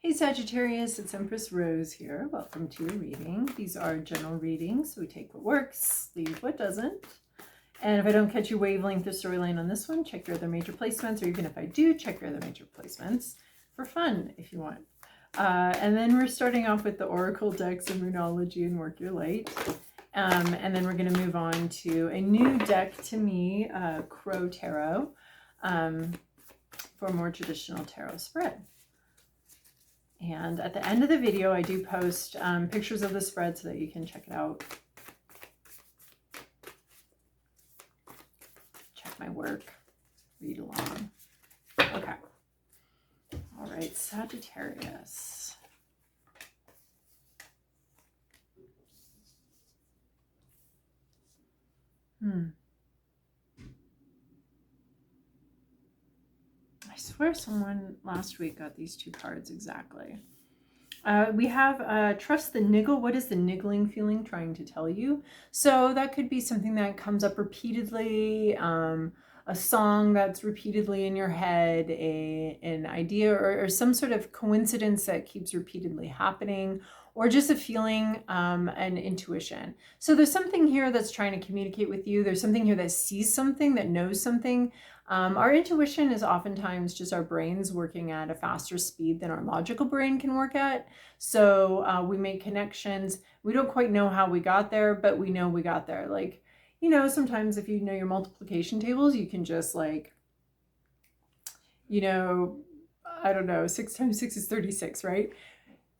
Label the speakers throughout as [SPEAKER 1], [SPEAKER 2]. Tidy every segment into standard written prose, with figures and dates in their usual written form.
[SPEAKER 1] Hey Sagittarius, it's Empress Rose here. Welcome to your reading. These are general readings, so we take what works, leave what doesn't. And if I don't catch your wavelength or storyline on this one, check your other major placements, or even if I do, check your other major placements for fun if you want. And then we're starting off with the Oracle decks of Moonology and Work Your Light. And then we're going to move on to a new deck to me, Crow Tarot, for a more traditional tarot spread. And at the end of the video, I do post pictures of the spread so that you can check it out. Check my work, read along. Okay. All right, Sagittarius. I swear someone last week got these two cards exactly. We have trust the niggle. What is the niggling feeling trying to tell you? So that could be something that comes up repeatedly, a song that's repeatedly in your head, an idea or some sort of coincidence that keeps repeatedly happening, or just a feeling, an intuition. So there's something here that's trying to communicate with you. There's something here that sees something, that knows something. Our intuition is oftentimes just our brains working at a faster speed than our logical brain can work at. So we make connections. We don't quite know how we got there, but we know we got there. Like, you know, sometimes if you know your multiplication tables, you can just like, you know, I don't know, 6 times 6 is 36, right?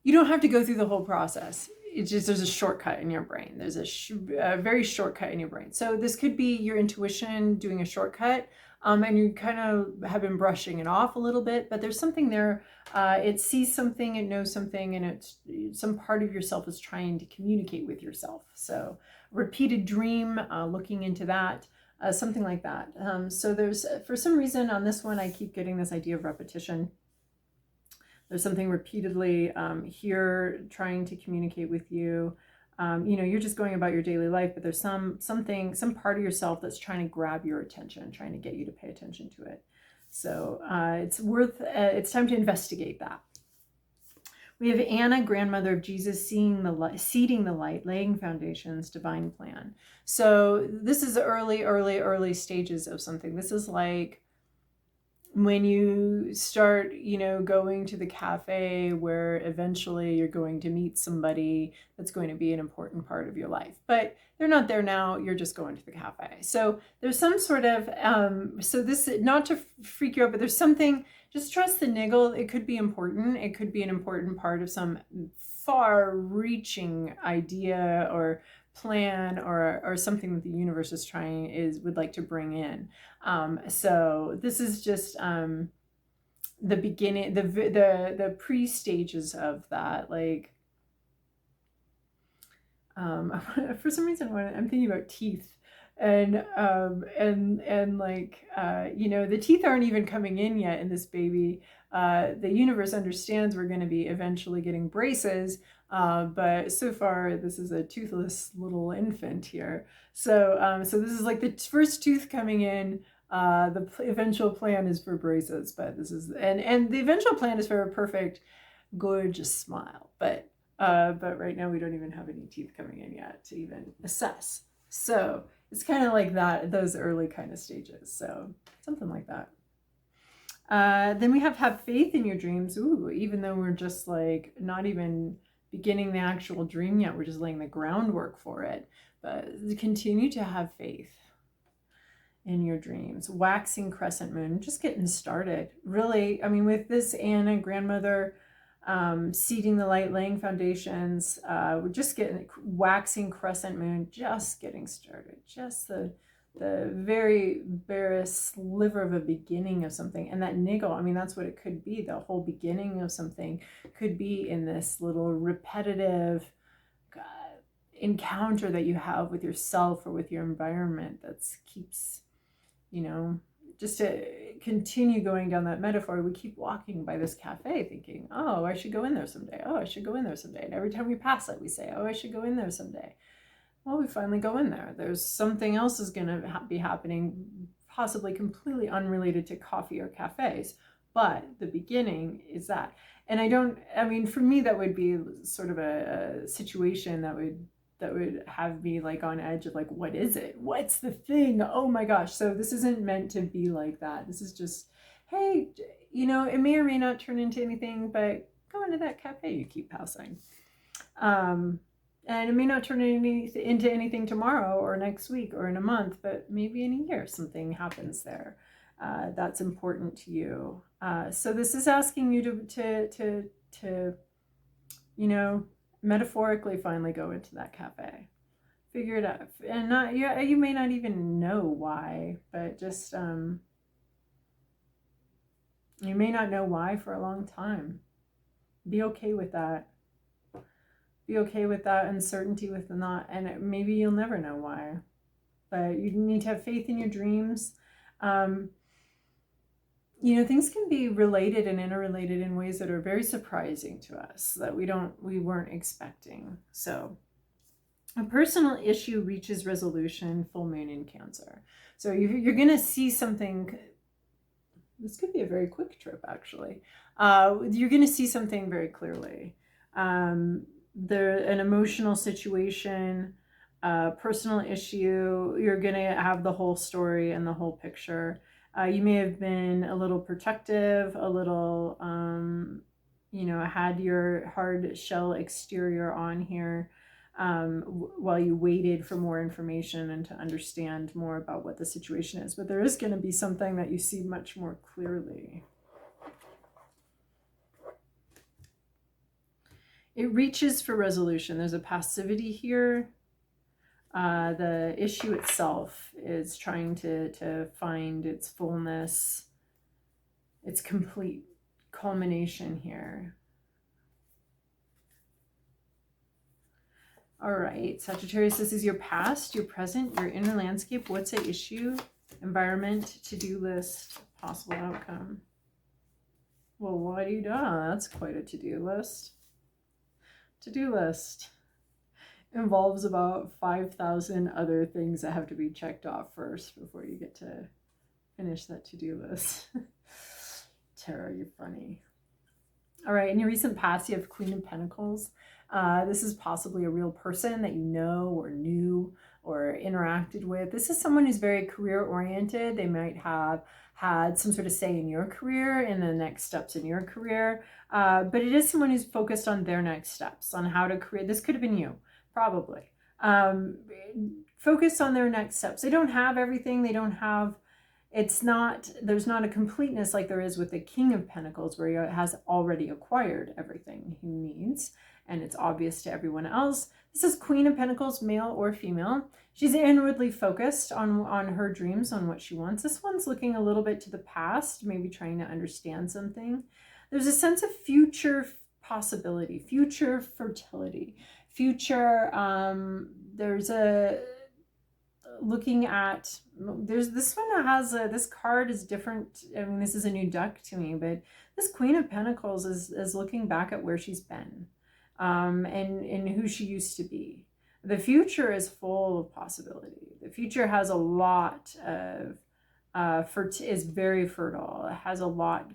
[SPEAKER 1] You don't have to go through the whole process. It's just, there's a shortcut in your brain. There's a very shortcut in your brain. So this could be your intuition doing a shortcut. And you kind of have been brushing it off a little bit, but there's something there. It sees something, it knows something, and it's some part of yourself is trying to communicate with yourself. So repeated dream, looking into that, something like that. So there's, for some reason on this one, I keep getting this idea of repetition. There's something repeatedly here trying to communicate with you. You know, you're just going about your daily life, but there's some part of yourself that's trying to grab your attention, trying to get you to pay attention to it. So it's time to investigate that. We have Anna, grandmother of Jesus, seeding the light, laying foundations, divine plan. So this is early stages of something. This is like when you start, you know, going to the cafe where eventually you're going to meet somebody that's going to be an important part of your life, but they're not there now, you're just going to the cafe. So there's some sort of, so this, not to freak you out, but there's something, just trust the niggle. It could be important. It could be an important part of some far-reaching idea or plan or something that the universe would like to bring in. So this is just the beginning, the pre-stages of that. Like for some reason when I'm thinking about teeth, and like you know, the teeth aren't even coming in yet in this baby. The universe understands we're going to be eventually getting braces, but so far this is a toothless little infant here. So so this is like the first tooth coming in. The eventual plan is for braces, but this is, and the eventual plan is for a perfect, gorgeous smile. But right now we don't even have any teeth coming in yet to even assess. So it's kind of like that, those early kind of stages. So something like that. Then we have faith in your dreams. Ooh, even though we're just like not even beginning the actual dream yet, we're just laying the groundwork for it. But continue to have faith in your dreams. Waxing crescent moon, just getting started. Really, I mean, with this Anna, grandmother, seeding the light, laying foundations, we're just getting waxing crescent moon, just getting started. Just the very barest sliver of a beginning of something. And that niggle, I mean, that's what it could be. The whole beginning of something could be in this little repetitive encounter that you have with yourself or with your environment that keeps, you know, just to continue going down that metaphor, we keep walking by this cafe thinking, oh, I should go in there someday. Oh, I should go in there someday. And every time we pass it, we say, oh, I should go in there someday. Well, we finally go in there. There's something else is going to be happening, possibly completely unrelated to coffee or cafes, but the beginning is that. And for me, that would be sort of a situation that would have me like on edge of like, what is it? What's the thing? Oh my gosh. So this isn't meant to be like that. This is just, hey, it may or may not turn into anything, but go into that cafe you keep passing. And it may not turn into anything tomorrow or next week or in a month, but maybe in a year something happens there that's important to you. So this is asking you to metaphorically finally go into that cafe, figure it out, and you may not even know why, but just you may not know why for a long time. Be okay with that. Be okay with that uncertainty with the not, and maybe you'll never know why, but you need to have faith in your dreams. Things can be related and interrelated in ways that are very surprising to us that we weren't expecting. So a personal issue reaches resolution, full moon in Cancer. So you're going to see something. This could be a very quick trip, actually. You're going to see something very clearly. An emotional situation, personal issue, you're going to have the whole story and the whole picture. You may have been a little protective, a little, had your hard shell exterior on here while you waited for more information and to understand more about what the situation is. But there is going to be something that you see much more clearly. It reaches for resolution. There's a passivity here. The issue itself is trying to find its fullness, its complete culmination here. All right, Sagittarius, this is your past, your present, your inner landscape. What's at issue? Environment, to-do list, possible outcome. Well, what-do-you-da? That's quite a to-do list. To-do list involves about 5,000 other things that have to be checked off first before you get to finish that to-do list. Tara, you're funny. All right, in your recent past, you have Queen of Pentacles. This is possibly a real person that you know or knew or interacted with. This is someone who's very career-oriented. They might have had some sort of say in your career, in the next steps in your career. But it is someone who's focused on their next steps, on how to create. This could have been you. Probably. Focus on their next steps. They don't have everything. There's not a completeness like there is with the King of Pentacles, where he has already acquired everything he needs, and it's obvious to everyone else. This is Queen of Pentacles, male or female. She's inwardly focused on her dreams, on what she wants. This one's looking a little bit to the past, maybe trying to understand something. There's a sense of future possibility, future fertility, future, there's a looking at, there's this one that has this card is different. I mean, this is a new deck to me, but this Queen of Pentacles is looking back at where she's been, and who she used to be. The future is full of possibility. The future has a lot of, is very fertile. It has a lot,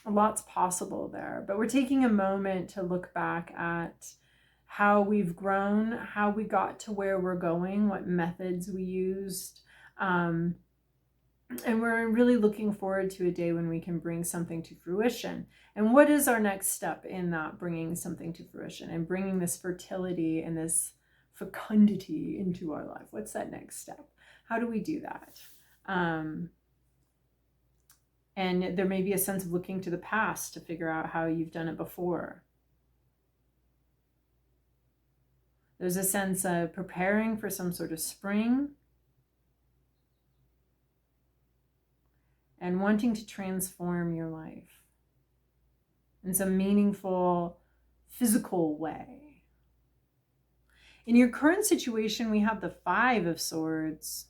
[SPEAKER 1] lots possible there. But we're taking a moment to look back at how we've grown, how we got to where we're going, what methods we used. And we're really looking forward to a day when we can bring something to fruition. And what is our next step in that bringing something to fruition and bringing this fertility and this fecundity into our life? What's that next step? How do we do that? And there may be a sense of looking to the past to figure out how you've done it before. There's a sense of preparing for some sort of spring and wanting to transform your life in some meaningful, physical way. In your current situation, we have the Five of Swords.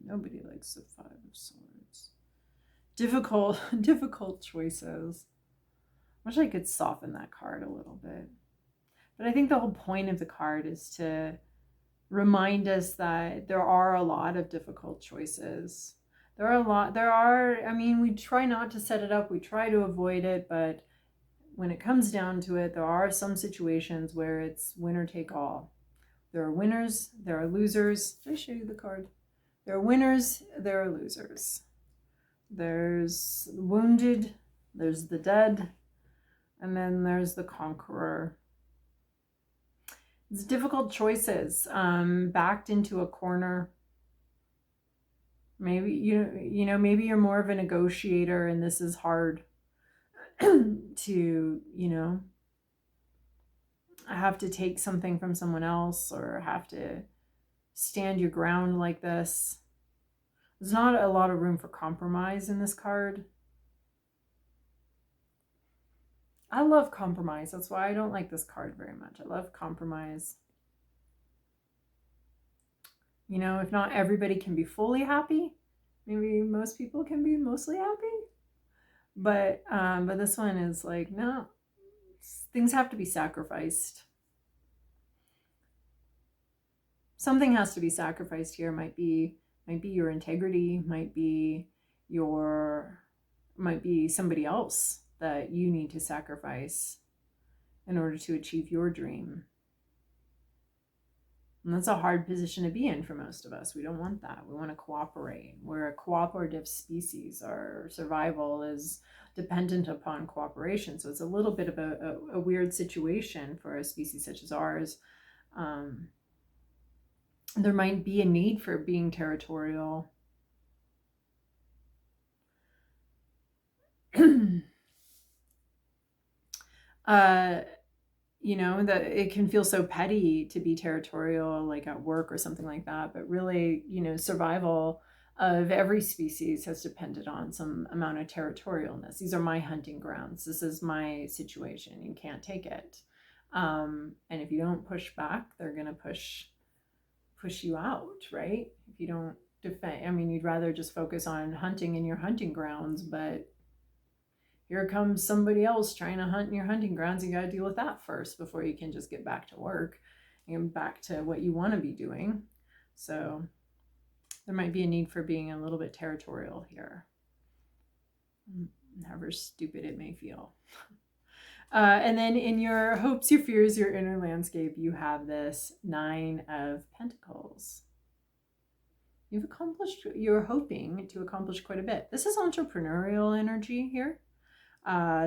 [SPEAKER 1] Nobody likes the Five of Swords. Difficult choices. I wish I could soften that card a little bit. But I think the whole point of the card is to remind us that there are a lot of difficult choices. There are, I mean, we try not to set it up, we try to avoid it, but when it comes down to it, there are some situations where it's winner take all. There are winners, there are losers. Did I show you the card? There are winners, there are losers. There's the wounded, there's the dead, and then there's the conqueror. It's difficult choices, backed into a corner. Maybe you know, maybe you're more of a negotiator and this is hard to, you know, have to take something from someone else or have to stand your ground like this. There's not a lot of room for compromise in this card. I love compromise. That's why I don't like this card very much. I love compromise. You know, if not everybody can be fully happy, maybe most people can be mostly happy. But this one is like, no, things have to be sacrificed. Something has to be sacrificed here. Might be your integrity, might be somebody else that you need to sacrifice in order to achieve your dream. And that's a hard position to be in for most of us. We don't want that. We want to cooperate. We're a cooperative species. Our survival is dependent upon cooperation. So it's a little bit of a weird situation for a species such as ours. There might be a need for being territorial. You know, that it can feel so petty to be territorial, like at work or something like that. But really, you know, survival of every species has depended on some amount of territorialness. These are my hunting grounds. This is my situation. You can't take it. And if you don't push back, they're going to push you out, right? If you don't defend, I mean, you'd rather just focus on hunting in your hunting grounds, but here comes somebody else trying to hunt in your hunting grounds. You got to deal with that first before you can just get back to work and back to what you want to be doing. So there might be a need for being a little bit territorial here, however stupid it may feel. And then in your hopes, your fears, your inner landscape, you have this 9 of Pentacles. You're hoping to accomplish quite a bit. This is entrepreneurial energy here.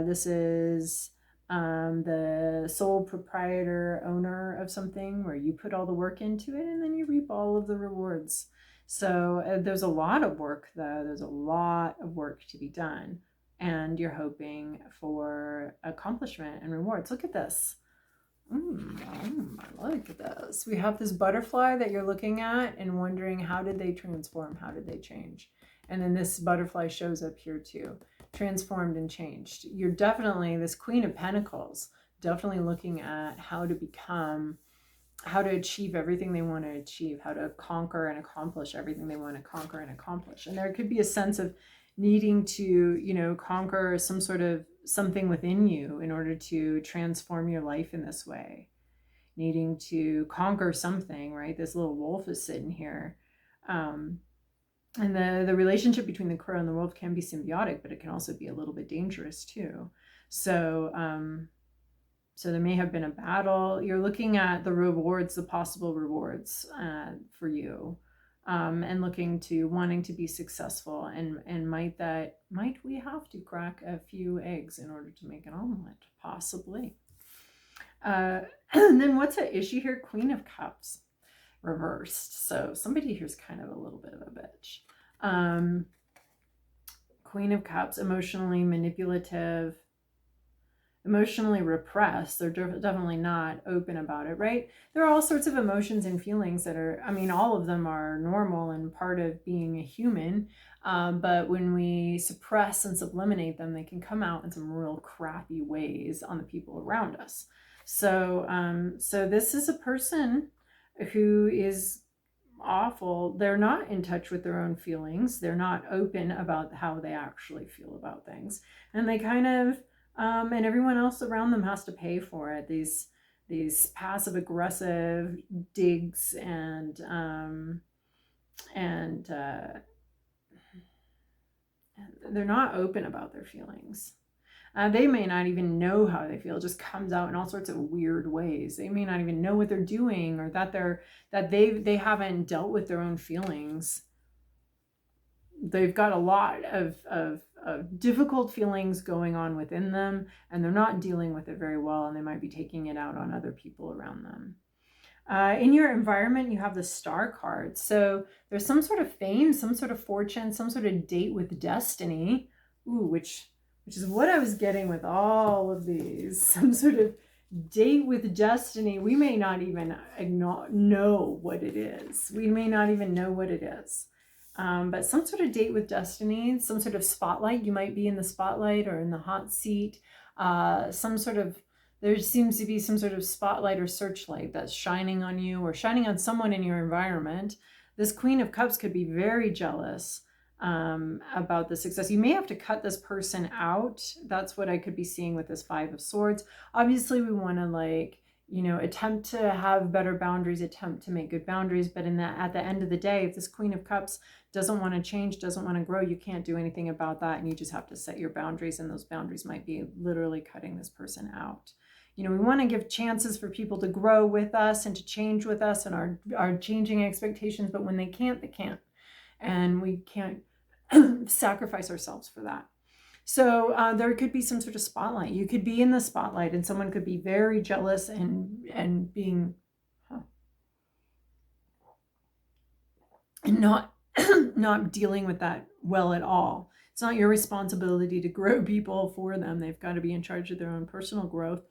[SPEAKER 1] This is the sole proprietor, owner of something where you put all the work into it and then you reap all of the rewards. So there's a lot of work though. There's a lot of work to be done. And you're hoping for accomplishment and rewards. Look at this. I like this. We have this butterfly that you're looking at and wondering, how did they transform? How did they change? And then this butterfly shows up here too. Transformed and changed. You're definitely, this Queen of Pentacles, definitely looking at how to achieve everything they want to achieve, how to conquer and accomplish everything they want to conquer and accomplish. And there could be a sense of needing to, you know, conquer some sort of something within you in order to transform your life in this way. Needing to conquer something, right? This little wolf is sitting here. And the relationship between the crow and the wolf can be symbiotic, but it can also be a little bit dangerous too. So, so there may have been a battle. You're looking at the rewards, the possible rewards for you. And wanting to be successful, and might we have to crack a few eggs in order to make an omelet? Possibly. And then what's at issue here? Queen of Cups reversed. So somebody here's kind of a little bit of a bitch. Queen of Cups, emotionally manipulative, emotionally repressed. They're definitely not open about it, right? There are all sorts of emotions and feelings that are, I mean, all of them are normal and part of being a human. But when we suppress and sublimate them, they can come out in some real crappy ways on the people around us. So, so this is a person who is awful. They're not in touch with their own feelings. They're not open about how they actually feel about things. And they kind of, and everyone else around them has to pay for it. These passive aggressive digs and they're not open about their feelings. They may not even know how they feel. It just comes out in all sorts of weird ways. They may not even know what they're doing, or that they haven't dealt with their own feelings. They've got a lot of difficult feelings going on within them, and they're not dealing with it very well, and they might be taking it out on other people around them. In your environment, you have the Star card. So there's some sort of fame, some sort of fortune, some sort of date with destiny. Ooh, which is what I was getting with all of these. Some sort of date with destiny. We may not even know what it is. We may not even know what it is. But some sort of date with destiny, some sort of spotlight. You might be in the spotlight or in the hot seat. There seems to be some sort of spotlight or searchlight that's shining on you or shining on someone in your environment. This Queen of Cups could be very jealous about the success. You may have to cut this person out. That's what I could be seeing with this Five of Swords. Obviously, we want to attempt to have better boundaries, attempt to make good boundaries. But at the end of the day, if this Queen of Cups doesn't want to change, doesn't want to grow, you can't do anything about that. And you just have to set your boundaries. And those boundaries might be literally cutting this person out. We want to give chances for people to grow with us and to change with us and our changing expectations. But when they can't, they can't. And we can't sacrifice ourselves for that. So there could be some sort of spotlight. You could be in the spotlight and someone could be very jealous and being and not dealing with that well at all. It's not your responsibility to grow people for them. They've got to be in charge of their own personal growth.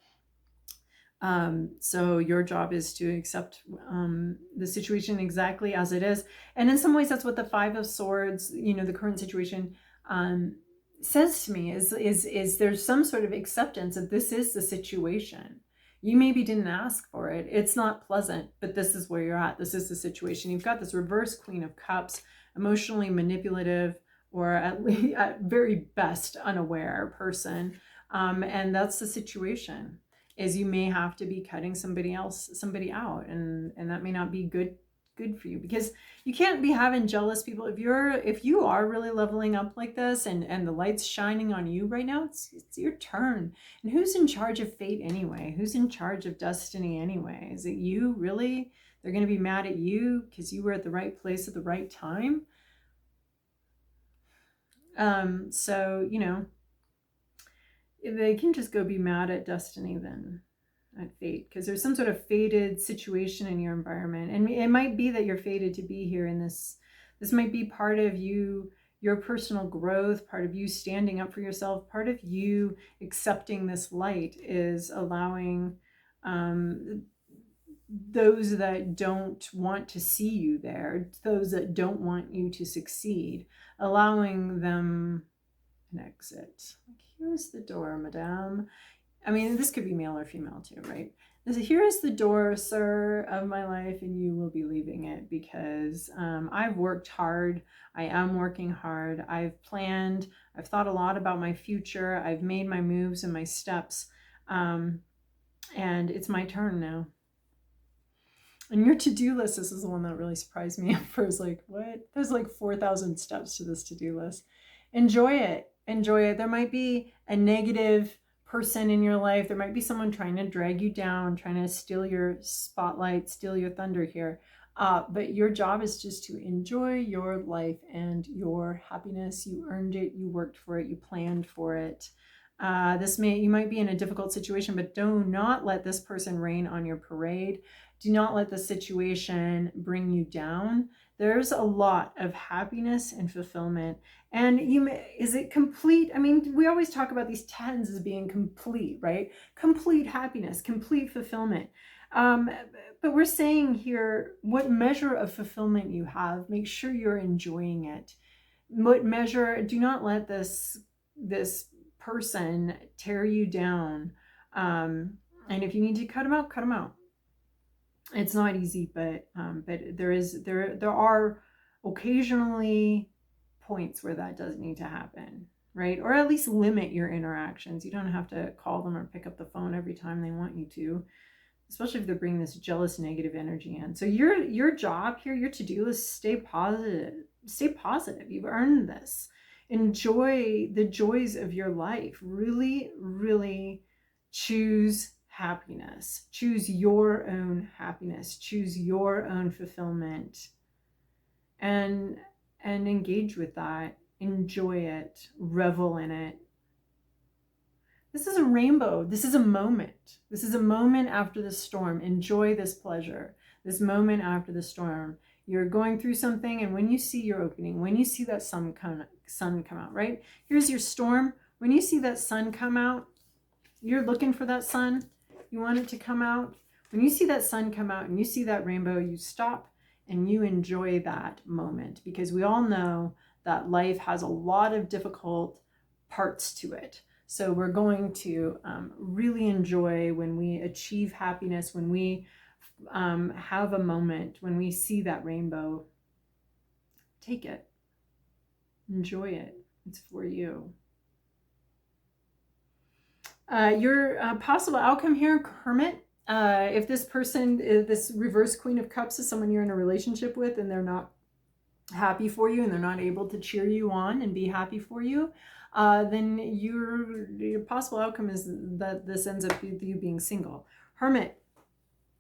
[SPEAKER 1] So your job is to accept the situation exactly as it is. And in some ways, that's what the Five of Swords, the current situation says to me is there's some sort of acceptance of this is the situation. You maybe didn't ask for it. It's not pleasant, but this is where you're at. This is the situation. You've got this reverse Queen of Cups, emotionally manipulative, or at least at very best unaware person. And that's the situation. Is you may have to be cutting somebody out, and that may not be good for you, because you can't be having jealous people. If you are really leveling up like this and the light's shining on you right now, it's your turn. And who's in charge of fate anyway? Who's in charge of destiny anyway? Is it you, really? They're going to be mad at you because you were at the right place at the right time. So they can just go be mad at destiny then, at fate, because there's some sort of fated situation in your environment. And it might be that you're fated to be here in this might be part of your personal growth, part of you standing up for yourself, part of you accepting this light is allowing those that don't want to see you there, those that don't want you to succeed, allowing them an exit. Here is the door, madame. I mean, this could be male or female too, right? Here is the door, sir, of my life, and you will be leaving it because I've worked hard. I am working hard. I've planned. I've thought a lot about my future. I've made my moves and my steps, and it's my turn now. And your to-do list, this is the one that really surprised me at first. Like, what? There's like 4,000 steps to this to-do list. Enjoy it. Enjoy it. There might be a negative person in your life. There might be someone trying to drag you down, trying to steal your spotlight, steal your thunder here. But your job is just to enjoy your life and your happiness. You earned it. You worked for it. You planned for it. You might be in a difficult situation, but do not let this person rain on your parade. Do not let the situation bring you down. There's a lot of happiness and fulfillment. And is it complete? I mean, we always talk about these tens as being complete, right? Complete happiness, complete fulfillment. But we're saying here, what measure of fulfillment you have, make sure you're enjoying it. What measure, do not let this person tear you down. And if you need to cut them out, cut them out. It's not easy, but there are occasionally points where that does need to happen, right? Or at least limit your interactions. You don't have to call them or pick up the phone every time they want you to, especially if they're bringing this jealous, negative energy in. So your job here, your to-do list, stay positive. Stay positive. You've earned this. Enjoy the joys of your life. Really, really choose happiness. Choose your own happiness. Choose your own fulfillment. And engage with that. Enjoy it. Revel in it. This is a rainbow. This is a moment. This is a moment after the storm. Enjoy this pleasure. This moment after the storm. You're going through something, and when you see your opening, when you see that sun come out, right? Here's your storm. When you see that sun come out, you're looking for that sun. You want it to come out. When you see that sun come out and you see that rainbow, you stop and you enjoy that moment, because we all know that life has a lot of difficult parts to it. So we're going to really enjoy when we achieve happiness, when we have a moment, when we see that rainbow. Take it. Enjoy it. It's for you. Your possible outcome here, Hermit. If this person, this reverse Queen of Cups, is someone you're in a relationship with and they're not happy for you and they're not able to cheer you on and be happy for you, then your possible outcome is that this ends up with you being single. Hermit,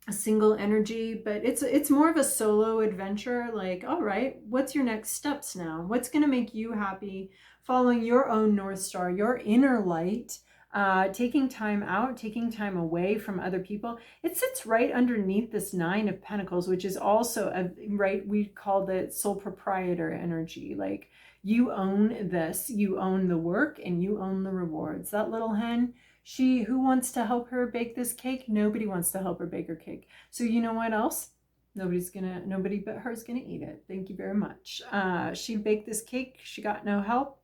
[SPEAKER 1] a single energy, but it's more of a solo adventure. Like, all right, what's your next steps now? What's going to make you happy? Following your own North Star, your inner light. Taking time out, taking time away from other people. It sits right underneath this Nine of Pentacles, which is also we call it sole proprietor energy. Like, you own this, you own the work, and you own the rewards. That little hen, who wants to help her bake this cake? Nobody wants to help her bake her cake. So you know what else? Nobody but her is gonna eat it. Thank you very much. She baked this cake, she got no help,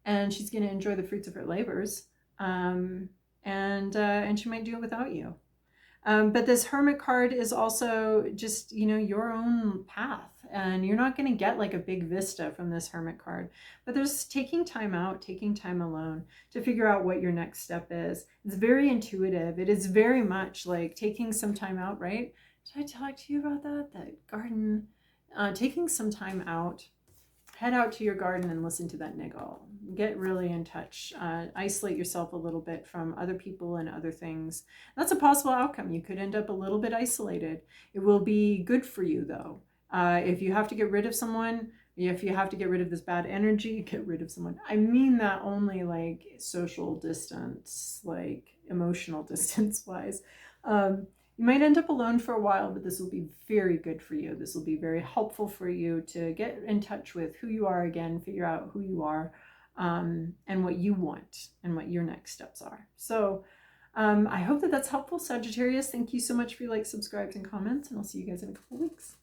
[SPEAKER 1] and she's gonna enjoy the fruits of her labors. And she might do it without you. But this Hermit card is also just, your own path, and you're not going to get like a big vista from this Hermit card, but there's taking time out, taking time alone to figure out what your next step is. It's very intuitive. It is very much like taking some time out, right? Did I talk to you about that garden? Taking some time out. Head out to your garden and listen to that niggle. Get really in touch. Isolate yourself a little bit from other people and other things. That's a possible outcome. You could end up a little bit isolated. It will be good for you, though. If you have to get rid of someone, if you have to get rid of this bad energy, get rid of someone. I mean that only like social distance, like emotional distance wise. You might end up alone for a while, but this will be very good for you. This will be very helpful for you to get in touch with who you are again, figure out who you are, and what you want and what your next steps are. So I hope that that's helpful, Sagittarius. Thank you so much for your likes, subscribes, and comments, and I'll see you guys in a couple of weeks.